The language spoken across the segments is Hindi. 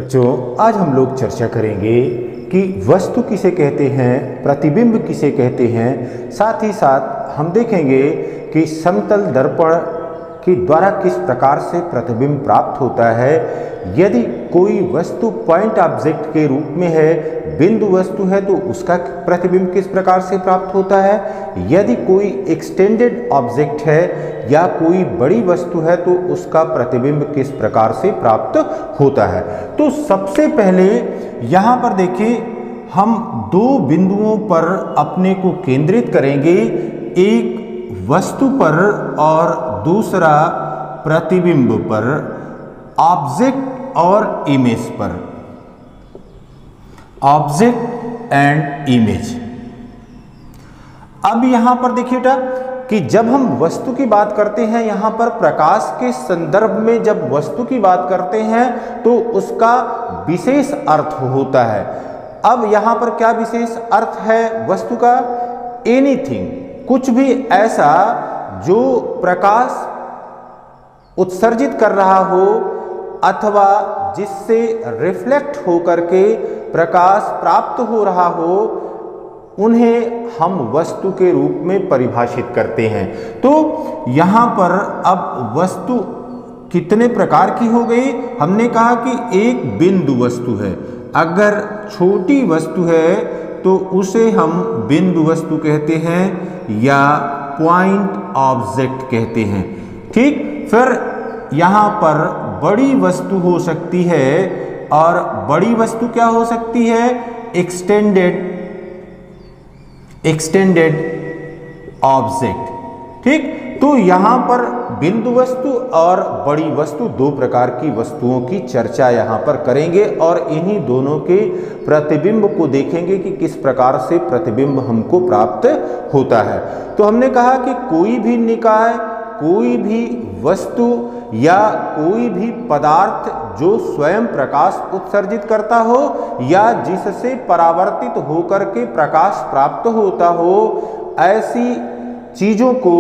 बच्चों, आज हम लोग चर्चा करेंगे कि वस्तु किसे कहते हैं, प्रतिबिंब किसे कहते हैं। साथ ही साथ हम देखेंगे कि समतल दर्पण के द्वारा किस प्रकार से प्रतिबिंब प्राप्त होता है। यदि कोई वस्तु पॉइंट ऑब्जेक्ट के रूप में है, बिंदु वस्तु है, तो उसका प्रतिबिंब किस प्रकार से प्राप्त होता है। यदि कोई एक्सटेंडेड ऑब्जेक्ट है या कोई बड़ी वस्तु है तो उसका प्रतिबिंब किस प्रकार से प्राप्त होता है। तो सबसे पहले यहाँ पर देखिए, हम दो बिंदुओं पर अपने को केंद्रित करेंगे, एक वस्तु पर और दूसरा प्रतिबिंब पर, ऑब्जेक्ट और इमेज पर, ऑब्जेक्ट एंड इमेज। अब यहां पर देखिए बेटा कि जब हम वस्तु की बात करते हैं, यहां पर प्रकाश के संदर्भ में जब वस्तु की बात करते हैं तो उसका विशेष अर्थ होता है। अब यहां पर क्या विशेष अर्थ है वस्तु का? एनीथिंग, कुछ भी ऐसा जो प्रकाश उत्सर्जित कर रहा हो अथवा जिससे रिफ्लेक्ट होकर के प्रकाश प्राप्त हो रहा हो, उन्हें हम वस्तु के रूप में परिभाषित करते हैं। तो यहाँ पर अब वस्तु कितने प्रकार की हो गई? हमने कहा कि एक बिंदु वस्तु है। अगर छोटी वस्तु है तो उसे हम बिंदु वस्तु कहते हैं या पॉइंट ऑब्जेक्ट कहते हैं। ठीक, फिर यहाँ पर बड़ी वस्तु हो सकती है, और बड़ी वस्तु क्या हो सकती है? Extended object. ठीक, तो यहाँ पर बिंदु वस्तु और बड़ी वस्तु दो प्रकार की वस्तुओं की चर्चा यहाँ पर करेंगे और इन्हीं दोनों के प्रतिबिंब को देखेंगे कि किस प्रकार से प्रतिबिंब हमको प्राप्त होता है। तो हमने कहा कि कोई भी निकाय, कोई भी वस्तु या कोई भी पदार्थ जो स्वयं प्रकाश उत्सर्जित करता हो या जिससे परावर्तित होकर के प्रकाश प्राप्त होता हो, ऐसी चीजों को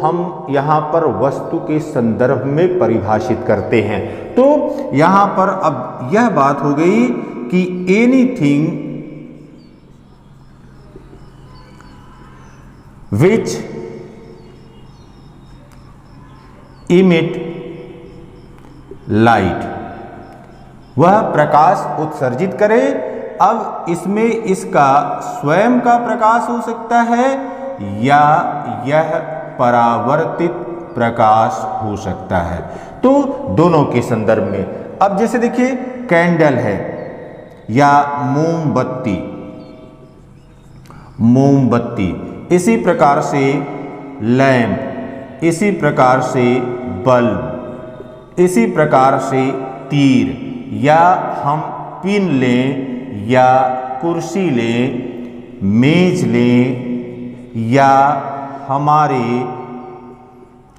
हम यहाँ पर वस्तु के संदर्भ में परिभाषित करते हैं। तो यहाँ पर अब यह बात हो गई कि एनीथिंग विच इमिट लाइट, वह प्रकाश उत्सर्जित करे। अब इसमें इसका स्वयं का प्रकाश हो सकता है या यह परावर्तित प्रकाश हो सकता है। तो दोनों के संदर्भ में अब जैसे देखिए कैंडल है या मोमबत्ती, इसी प्रकार से लैंप, इसी प्रकार से बल्ब, इसी प्रकार से तीर, या हम पिन लें या कुर्सी लें, मेज लें, या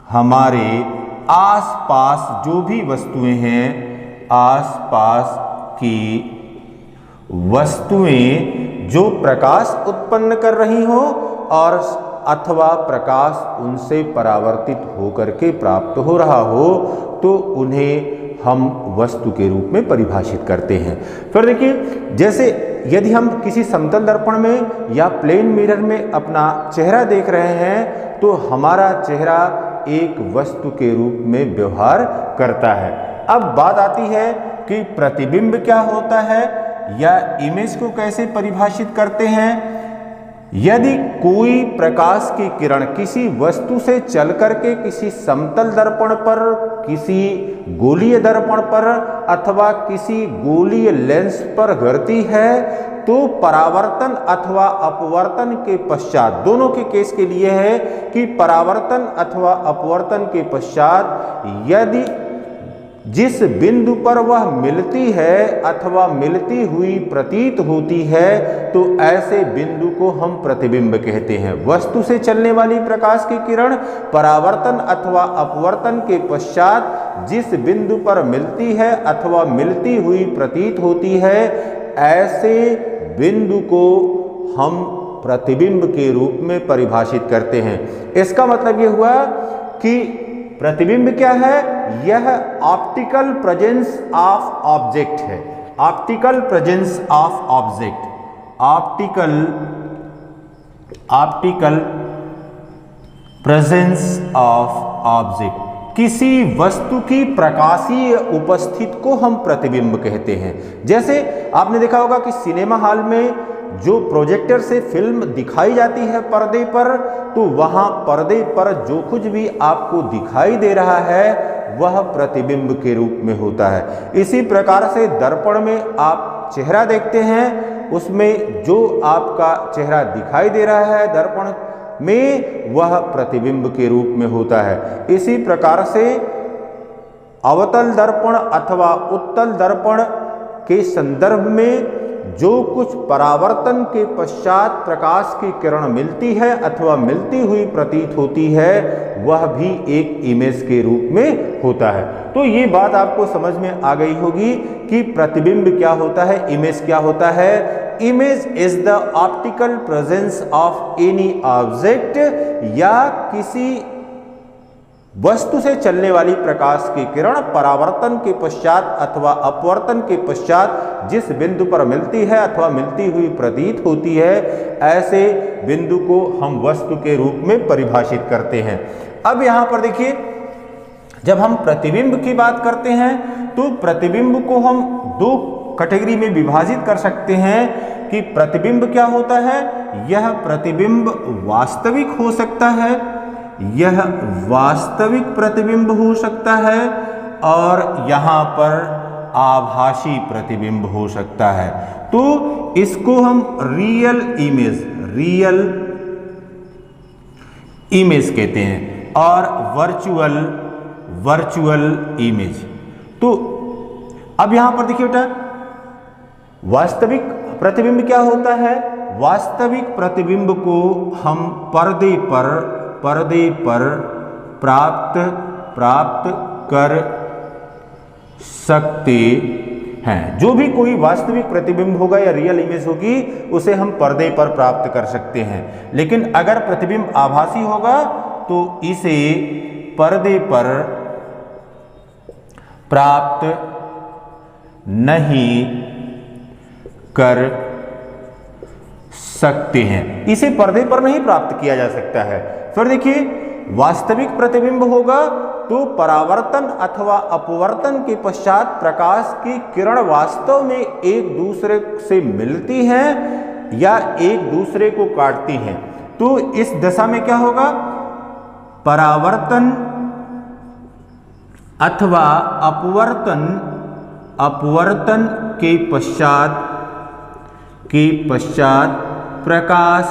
हमारे आसपास जो भी वस्तुएं हैं, आसपास की वस्तुएं जो प्रकाश उत्पन्न कर रही हो और अथवा प्रकाश उनसे परावर्तित होकर के प्राप्त हो रहा हो, तो उन्हें हम वस्तु के रूप में परिभाषित करते हैं। फिर देखिए, जैसे यदि हम किसी समतल दर्पण में या प्लेन मिरर में अपना चेहरा देख रहे हैं तो हमारा चेहरा एक वस्तु के रूप में व्यवहार करता है। अब बात आती है कि प्रतिबिंब क्या होता है या इमेज को कैसे परिभाषित करते हैं। यदि कोई प्रकाश की किरण किसी वस्तु से चल करके किसी समतल दर्पण पर, किसी गोलीय दर्पण पर अथवा किसी गोलीय लेंस पर गिरती है, तो परावर्तन अथवा अपवर्तन के पश्चात, दोनों के केस के लिए है कि परावर्तन अथवा अपवर्तन के पश्चात यदि जिस बिंदु पर वह मिलती है अथवा मिलती हुई प्रतीत होती है, तो ऐसे बिंदु को हम प्रतिबिंब कहते हैं। वस्तु से चलने वाली प्रकाश की किरण परावर्तन अथवा अपवर्तन के पश्चात जिस बिंदु पर मिलती है अथवा मिलती हुई प्रतीत होती है, ऐसे बिंदु को हम प्रतिबिंब के रूप में परिभाषित करते हैं। इसका मतलब यह हुआ कि प्रतिबिंब क्या है? यह ऑप्टिकल प्रेजेंस ऑफ ऑब्जेक्ट है। Optical presence of object, optical presence of object, किसी वस्तु की प्रकाशीय उपस्थिति को हम प्रतिबिंब कहते हैं। जैसे आपने देखा होगा कि सिनेमा हॉल में जो प्रोजेक्टर से फिल्म दिखाई जाती है पर्दे पर, तो वहां पर्दे पर जो कुछ भी आपको दिखाई दे रहा है वह प्रतिबिंब के रूप में होता है। इसी प्रकार से दर्पण में आप चेहरा देखते हैं, उसमें जो आपका चेहरा दिखाई दे रहा है दर्पण में वह प्रतिबिंब के रूप में होता है। इसी प्रकार से अवतल दर्पण अथवा उत्तल दर्पण के संदर्भ में जो कुछ परावर्तन के पश्चात प्रकाश की किरण मिलती है अथवा मिलती हुई प्रतीत होती है वह भी एक इमेज के रूप में होता है। तो ये बात आपको समझ में आ गई होगी कि प्रतिबिंब क्या होता है, इमेज क्या होता है। Image is the optical presence of any object, या किसी वस्तु से चलने वाली प्रकाश की किरण परावर्तन के पश्चात अथवा अपवर्तन के पश्चात जिस बिंदु पर मिलती है अथवा मिलती हुई प्रतीत होती है, ऐसे बिंदु को हम वस्तु के रूप में परिभाषित करते हैं। अब यहाँ पर देखिए, जब हम प्रतिबिंब की बात करते हैं तो प्रतिबिंब को हम दो कैटेगरी में विभाजित कर सकते हैं कि प्रतिबिंब क्या होता है। यह प्रतिबिंब वास्तविक हो सकता है, यह वास्तविक प्रतिबिंब हो सकता है, और यहाँ पर आभासी प्रतिबिंब हो सकता है। तो इसको हम रियल इमेज कहते हैं, और वर्चुअल इमेज। तो अब यहां पर देखिए बेटा, वास्तविक प्रतिबिंब क्या होता है। वास्तविक प्रतिबिंब को हम पर्दे पर प्राप्त कर सकते हैं। जो भी कोई वास्तविक प्रतिबिंब होगा या रियल इमेज होगी उसे हम पर्दे पर प्राप्त कर सकते हैं। लेकिन अगर प्रतिबिंब आभासी होगा तो इसे पर्दे पर प्राप्त नहीं कर सकते हैं, इसे पर्दे पर नहीं प्राप्त किया जा सकता है। फिर देखिए, वास्तविक प्रतिबिंब होगा तो परावर्तन अथवा अपवर्तन के पश्चात प्रकाश की किरण वास्तव में एक दूसरे से मिलती हैं या एक दूसरे को काटती हैं। तो इस दशा में क्या होगा, परावर्तन अथवा अपवर्तन के पश्चात प्रकाश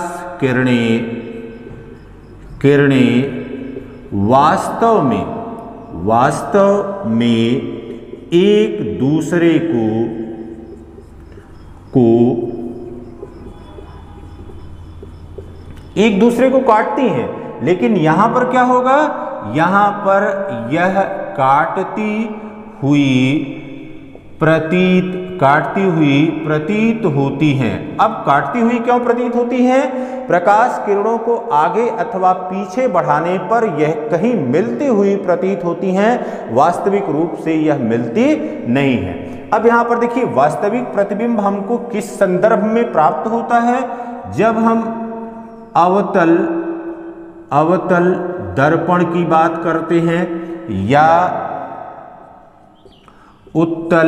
किरणें वास्तव में एक दूसरे को काटती हैं। लेकिन यहां पर क्या होगा, यहां पर यह काटती हुई प्रतीत होती हैं। अब काटती हुई क्यों प्रतीत होती हैं? प्रकाश किरणों को आगे अथवा पीछे बढ़ाने पर यह कहीं मिलती हुई प्रतीत होती हैं, वास्तविक रूप से यह मिलती नहीं है। अब यहाँ पर देखिए, वास्तविक प्रतिबिंब हमको किस संदर्भ में प्राप्त होता है, जब हम अवतल दर्पण की बात करते हैं या उत्तल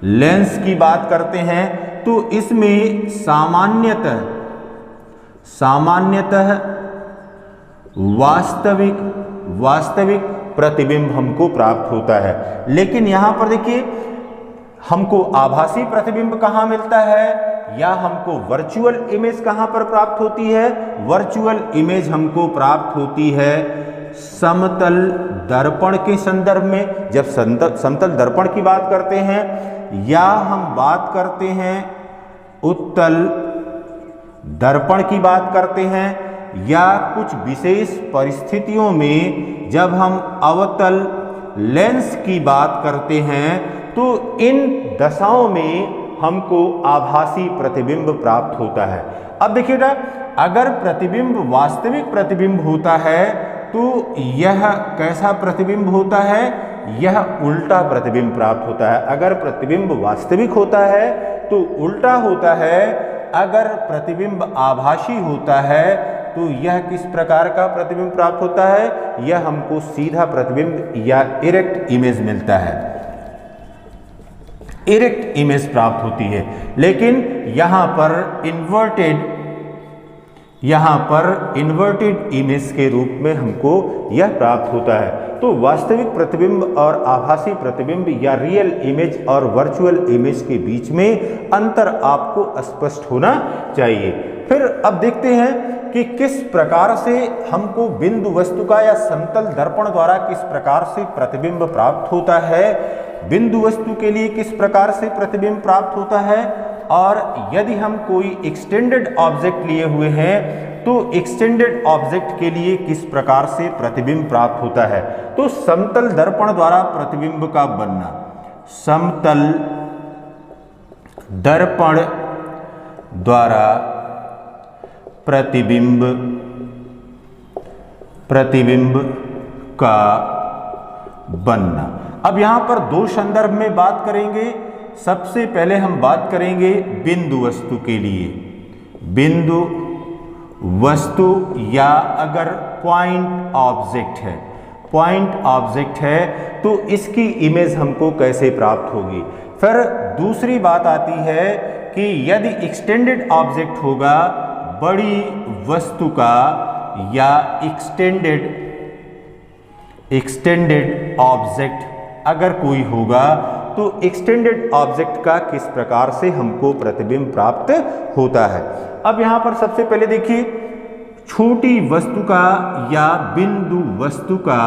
लेंस की बात करते हैं, तो इसमें सामान्यतः वास्तविक प्रतिबिंब हमको प्राप्त होता है। लेकिन यहां पर देखिए, हमको आभासी प्रतिबिंब कहां मिलता है या हमको वर्चुअल इमेज कहां पर प्राप्त होती है। वर्चुअल इमेज हमको प्राप्त होती है समतल दर्पण के संदर्भ में। जब समतल दर्पण की बात करते हैं या हम बात करते हैं उत्तल दर्पण की बात करते हैं, या कुछ विशेष परिस्थितियों में जब हम अवतल लेंस की बात करते हैं, तो इन दशाओं में हमको आभासी प्रतिबिंब प्राप्त होता है। अब देखिएगा, अगर प्रतिबिंब वास्तविक प्रतिबिंब होता है तो यह कैसा प्रतिबिंब होता है, यह उल्टा प्रतिबिंब प्राप्त होता है। अगर प्रतिबिंब वास्तविक होता है तो उल्टा होता है, अगर प्रतिबिंब आभासी होता है तो यह किस प्रकार का प्रतिबिंब प्राप्त होता है, यह हमको सीधा प्रतिबिंब या इरेक्ट इमेज मिलता है, इरेक्ट इमेज प्राप्त होती है। लेकिन यहां पर इन्वर्टेड इमेज के रूप में हमको यह प्राप्त होता है। तो वास्तविक प्रतिबिंब और आभासी प्रतिबिंब या रियल इमेज और वर्चुअल इमेज के बीच में अंतर आपको स्पष्ट होना चाहिए। फिर अब देखते हैं कि किस प्रकार से हमको बिंदु वस्तु का या समतल दर्पण द्वारा किस प्रकार से प्रतिबिंब प्राप्त होता है, बिंदु वस्तु के लिए किस प्रकार से प्रतिबिंब प्राप्त होता है, और यदि हम कोई एक्सटेंडेड ऑब्जेक्ट लिए हुए हैं तो एक्सटेंडेड ऑब्जेक्ट के लिए किस प्रकार से प्रतिबिंब प्राप्त होता है। तो समतल दर्पण द्वारा प्रतिबिंब का बनना, समतल दर्पण द्वारा प्रतिबिंब का बनना। अब यहां पर दो संदर्भ में बात करेंगे। सबसे पहले हम बात करेंगे बिंदु वस्तु के लिए। बिंदु वस्तु या अगर पॉइंट ऑब्जेक्ट है तो इसकी इमेज हमको कैसे प्राप्त होगी। फिर दूसरी बात आती है कि यदि एक्सटेंडेड ऑब्जेक्ट होगा, बड़ी वस्तु का या एक्सटेंडेड ऑब्जेक्ट अगर कोई होगा तो एक्सटेंडेड ऑब्जेक्ट का किस प्रकार से हमको प्रतिबिंब प्राप्त होता है। अब यहां पर सबसे पहले देखिए, छोटी वस्तु का या बिंदु वस्तु का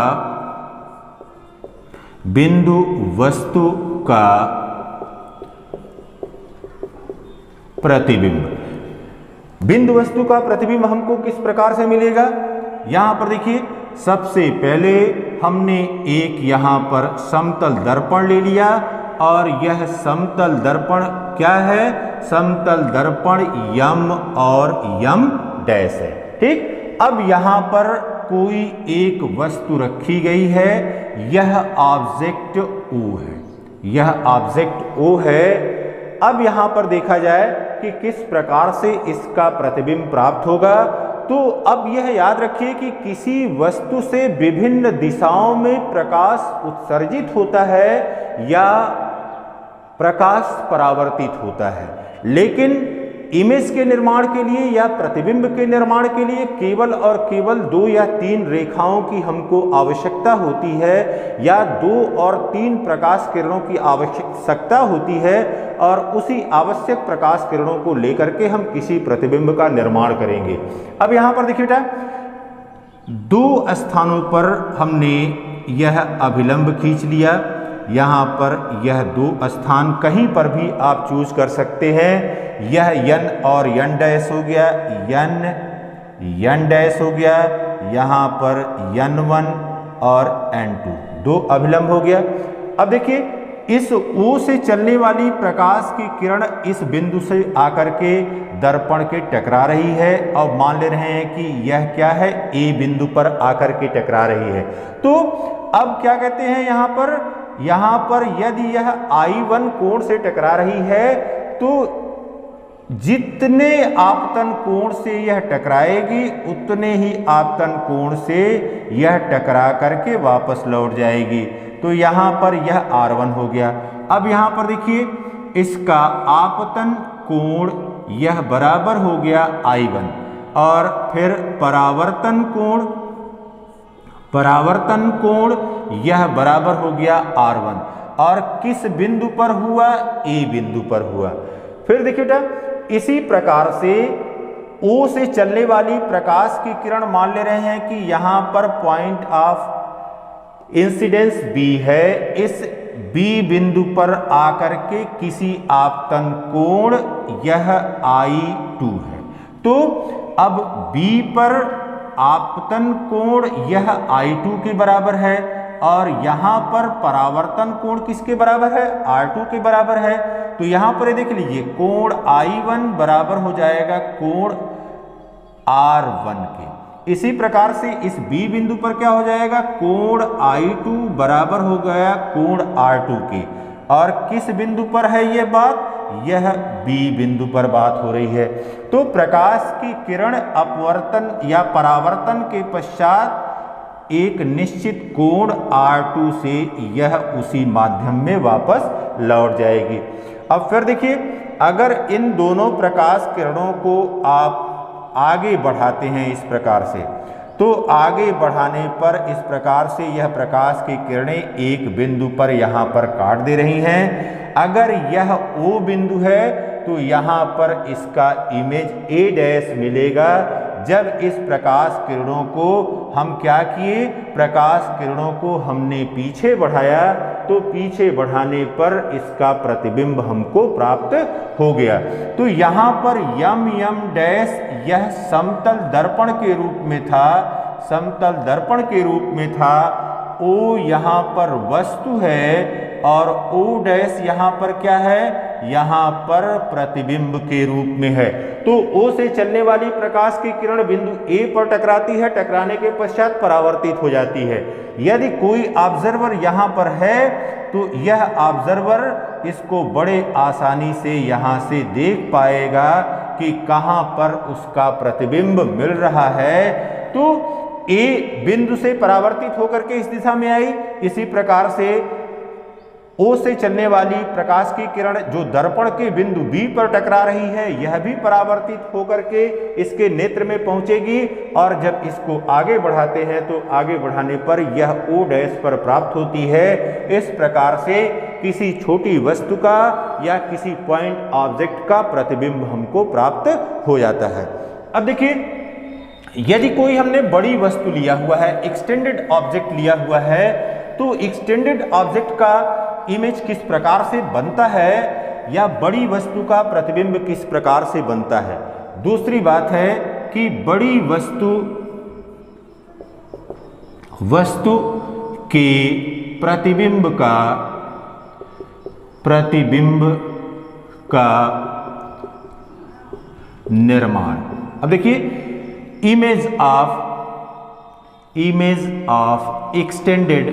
प्रतिबिंब, बिंदु वस्तु का प्रतिबिंब हमको किस प्रकार से मिलेगा। यहां पर देखिए, सबसे पहले हमने एक यहां पर समतल दर्पण ले लिया और यह समतल दर्पण क्या है, समतल दर्पण यम और यम डैश है। ठीक, अब यहां पर कोई एक वस्तु रखी गई है, यह ऑब्जेक्ट O है, यह ऑब्जेक्ट O है। अब यहां पर देखा जाए कि किस प्रकार से इसका प्रतिबिंब प्राप्त होगा। तो अब यह याद रखिए कि किसी वस्तु से विभिन्न दिशाओं में प्रकाश उत्सर्जित होता है या प्रकाश परावर्तित होता है, लेकिन इमेज के निर्माण के लिए या प्रतिबिंब के निर्माण के लिए केवल और केवल 2 या 3 रेखाओं की हमको आवश्यकता होती है, या 2 और 3 प्रकाश किरणों की आवश्यकता होती है, और उसी आवश्यक प्रकाश किरणों को लेकर के हम किसी प्रतिबिंब का निर्माण करेंगे। अब यहां पर देखिए बेटा, 2 स्थानों पर हमने यह अभिलंब खींच लिया। यहाँ पर यह 2 स्थान कहीं पर भी आप चूज कर सकते हैं। यह यन और यन डैश हो गया, यन डैश हो गया, यहाँ पर N1 और N2, 2 अभिलंब हो गया। अब देखिए, इस O से चलने वाली प्रकाश की किरण इस बिंदु से आकर के दर्पण के टकरा रही है, और मान ले रहे हैं कि यह क्या है, A बिंदु पर आकर के टकरा रही है। तो अब क्या कहते हैं यहाँ पर यदि यह I1 कोण से टकरा रही है तो जितने आपतन कोण से यह टकराएगी उतने ही आपतन कोण से यह टकरा करके वापस लौट जाएगी। तो यहाँ पर यह R1 हो गया। अब यहाँ पर देखिए, इसका आपतन कोण यह बराबर हो गया I1, और फिर परावर्तन कोण यह बराबर हो गया R1, और किस बिंदु पर हुआ, A बिंदु पर हुआ। फिर देखिए बेटा, इसी प्रकार से O से चलने वाली प्रकाश की किरण मान ले रहे हैं कि यहां पर पॉइंट ऑफ इंसिडेंस B है, इस B बिंदु पर आकर के किसी आपतन कोण यह I2 है। तो अब B पर आपतन कोण यह I2 के बराबर है, और यहां पर परावर्तन कोण किसके बराबर है, R2 के बराबर है। तो यहां पर देख लीजिए, कोण I1 बराबर हो जाएगा कोण R1 के। इसी प्रकार से इस B बिंदु पर क्या हो जाएगा, कोण I2 बराबर हो गया कोण R2 के। और किस बिंदु पर है ये बात, यह B बिंदु पर बात हो रही है। तो प्रकाश की किरण अपवर्तन या परावर्तन के पश्चात एक निश्चित कोण R2 से यह उसी माध्यम में वापस लौट जाएगी। अब फिर देखिए, अगर इन दोनों प्रकाश किरणों को आप आगे बढ़ाते हैं इस प्रकार से, तो आगे बढ़ाने पर इस प्रकार से यह प्रकाश की किरणें एक बिंदु पर यहाँ पर काट दे रही हैं। अगर यह O बिंदु है तो यहाँ पर इसका इमेज A' मिलेगा। जब इस प्रकाश किरणों को हम क्या किए, प्रकाश किरणों को हमने पीछे बढ़ाया, तो पीछे बढ़ाने पर इसका प्रतिबिंब हमको प्राप्त हो गया। तो यहाँ पर M' यह समतल दर्पण के रूप में था, समतल दर्पण के रूप में था। O यहाँ पर वस्तु है और O' यहाँ पर क्या है, यहाँ पर प्रतिबिंब के रूप में है। तो O से चलने वाली प्रकाश की किरण बिंदु A पर टकराती है, टकराने के पश्चात परावर्तित हो जाती है। यदि कोई ऑब्जर्वर यहाँ पर है तो यह ऑब्जर्वर इसको बड़े आसानी से यहाँ से देख पाएगा कि कहाँ पर उसका प्रतिबिंब मिल रहा है। तो A बिंदु से परावर्तित होकर के इस दिशा में आई, इसी प्रकार से O से चलने वाली प्रकाश की किरण जो दर्पण के बिंदु B पर टकरा रही है, यह भी परावर्तित होकर के इसके नेत्र में पहुंचेगी। और जब इसको आगे बढ़ाते हैं तो आगे बढ़ाने पर यह O' पर प्राप्त होती है। इस प्रकार से किसी छोटी वस्तु का या किसी पॉइंट ऑब्जेक्ट का प्रतिबिंब हमको प्राप्त हो जाता है। अब देखिए, यदि कोई हमने बड़ी वस्तु लिया हुआ है, एक्सटेंडेड ऑब्जेक्ट लिया हुआ है, तो एक्सटेंडेड ऑब्जेक्ट का इमेज किस प्रकार से बनता है या बड़ी वस्तु का प्रतिबिंब किस प्रकार से बनता है। दूसरी बात है कि बड़ी वस्तु के प्रतिबिंब का निर्माण। अब देखिए, इमेज ऑफ एक्सटेंडेड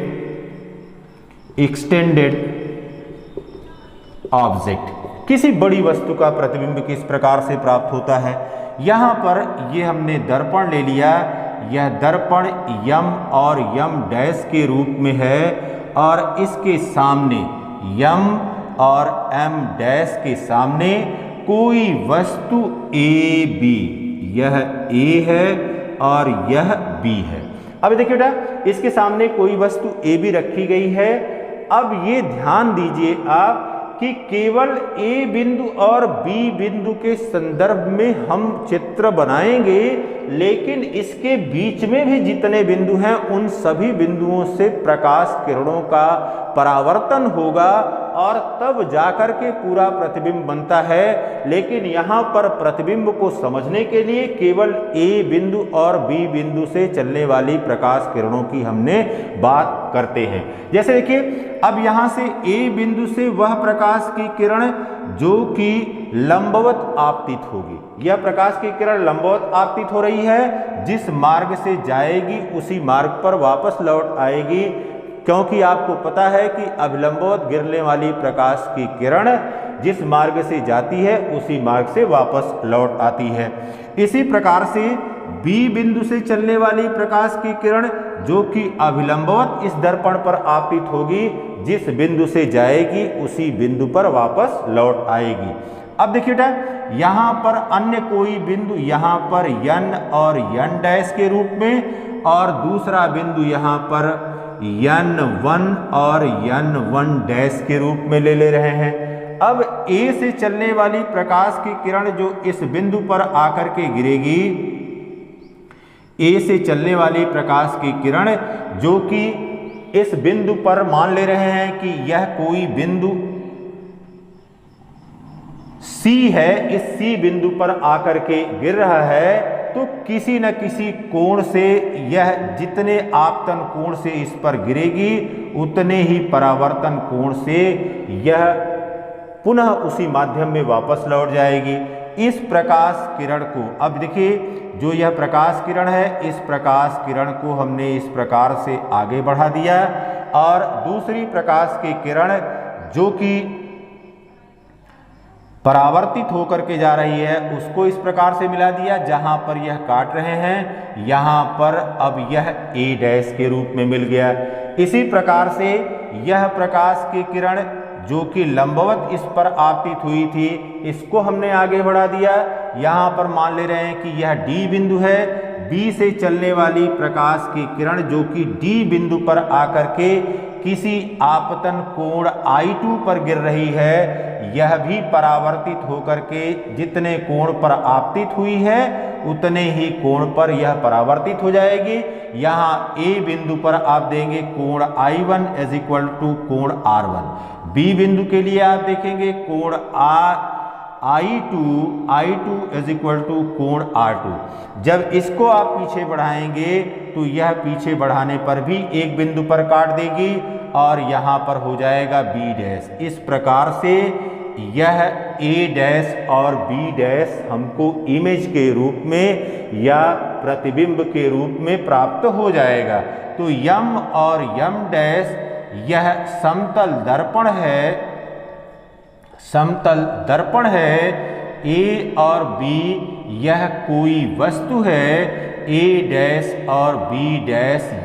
ऑब्जेक्ट, किसी बड़ी वस्तु का प्रतिबिंब किस प्रकार से प्राप्त होता है। यहाँ पर ये हमने दर्पण ले लिया, यह दर्पण M और M' के रूप में है और इसके सामने M और M' के सामने कोई वस्तु AB, यह A है और यह B है। अब देखिए बेटा, इसके सामने कोई वस्तु AB रखी गई है। अब ये ध्यान दीजिए आप कि केवल A बिंदु और B बिंदु के संदर्भ में हम चित्र बनाएंगे, लेकिन इसके बीच में भी जितने बिंदु हैं उन सभी बिंदुओं से प्रकाश किरणों का परावर्तन होगा और तब जाकर के पूरा प्रतिबिंब बनता है। लेकिन यहाँ पर प्रतिबिंब को समझने के लिए केवल A बिंदु और B बिंदु से चलने वाली प्रकाश किरणों की हमने बात करते हैं। जैसे देखिए, अब यहाँ से A बिंदु से वह प्रकाश की किरण जो कि लंबवत आपतित होगी, यह प्रकाश की किरण लंबवत आपतित हो रही है, जिस मार्ग से जाएगी उसी मार्ग पर वापस लौट आएगी, क्योंकि आपको पता है कि अभिलंबवत गिरने वाली प्रकाश की किरण जिस मार्ग से जाती है उसी मार्ग से वापस लौट आती है। इसी प्रकार से B बिंदु से चलने वाली प्रकाश की किरण जो कि अभिलंबवत इस दर्पण पर आपतित होगी, जिस बिंदु से जाएगी उसी बिंदु पर वापस लौट आएगी। अब देखिए बेटा, यहाँ पर अन्य कोई बिंदु यहाँ पर N और N' के रूप में और दूसरा बिंदु यहाँ पर N1 और N1' के रूप में ले रहे हैं। अब A से चलने वाली प्रकाश की किरण जो इस बिंदु पर आकर के गिरेगी, A से चलने वाली प्रकाश की किरण जो कि इस बिंदु पर मान ले रहे हैं कि यह कोई बिंदु C है, इस C बिंदु पर आकर के गिर रहा है, तो किसी न किसी कोण से यह जितने आपतन कोण से इस पर गिरेगी उतने ही परावर्तन कोण से यह पुनः उसी माध्यम में वापस लौट जाएगी। इस प्रकाश किरण को, अब देखिए जो यह प्रकाश किरण है, इस प्रकाश किरण को हमने इस प्रकार से आगे बढ़ा दिया और दूसरी प्रकाश की किरण जो कि परावर्तित होकर के जा रही है उसको इस प्रकार से मिला दिया। जहां पर यह काट रहे हैं यहां पर अब यह A' के रूप में मिल गया। इसी प्रकार से यह प्रकाश की किरण जो कि लंबवत इस पर आपतित हुई थी, इसको हमने आगे बढ़ा दिया। यहाँ पर मान ले रहे हैं कि यह D बिंदु है। B से चलने वाली प्रकाश की किरण जो कि D बिंदु पर आकर के किसी आपतन कोण I2 पर गिर रही है, यह भी परावर्तित होकर के जितने कोण पर आपतित हुई है उतने ही कोण पर यह परावर्तित हो जाएगी। यहाँ A बिंदु पर आप देंगे कोण I1 = कोण R1, B बिंदु के लिए आप देखेंगे कोण I2 = कोण R2। जब इसको आप पीछे बढ़ाएंगे तो यह पीछे बढ़ाने पर भी एक बिंदु पर काट देगी और यहाँ पर हो जाएगा B'। इस प्रकार से यह A' और B' हमको इमेज के रूप में या प्रतिबिंब के रूप में प्राप्त हो जाएगा। तो यम और यम' यह समतल दर्पण है, समतल दर्पण है। A और B यह कोई वस्तु है, A' और B'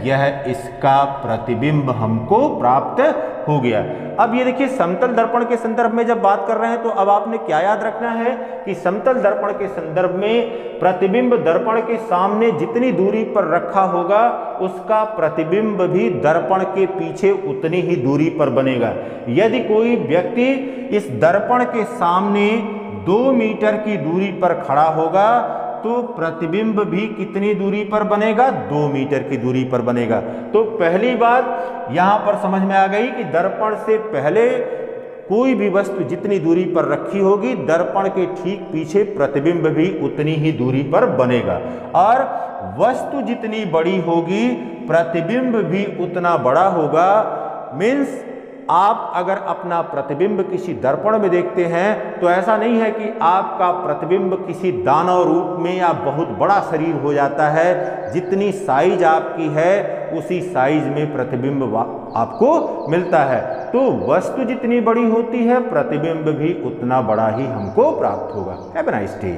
यह इसका प्रतिबिंब हमको प्राप्त हो गया। अब ये देखिए समतल दर्पण के संदर्भ में जब बात कर रहे हैं तो अब आपने क्या याद रखना है कि समतल दर्पण के संदर्भ में प्रतिबिंब दर्पण के सामने जितनी दूरी पर रखा होगा उसका प्रतिबिंब भी दर्पण के पीछे उतनी ही दूरी पर बनेगा। यदि कोई व्यक्ति इस दर्पण के सामने 2 मीटर की दूरी पर खड़ा होगा तो प्रतिबिंब भी कितनी दूरी पर बनेगा, 2 मीटर की दूरी पर बनेगा। तो पहली बात यहां पर समझ में आ गई कि दर्पण से पहले कोई भी वस्तु जितनी दूरी पर रखी होगी दर्पण के ठीक पीछे प्रतिबिंब भी उतनी ही दूरी पर बनेगा और वस्तु जितनी बड़ी होगी प्रतिबिंब भी उतना बड़ा होगा। मीन्स आप अगर अपना प्रतिबिंब किसी दर्पण में देखते हैं तो ऐसा नहीं है कि आपका प्रतिबिंब किसी दानव रूप में या बहुत बड़ा शरीर हो जाता है। जितनी साइज आपकी है उसी साइज में प्रतिबिंब आपको मिलता है। तो वस्तु जितनी बड़ी होती है प्रतिबिंब भी उतना बड़ा ही हमको प्राप्त होगा। Have a nice day.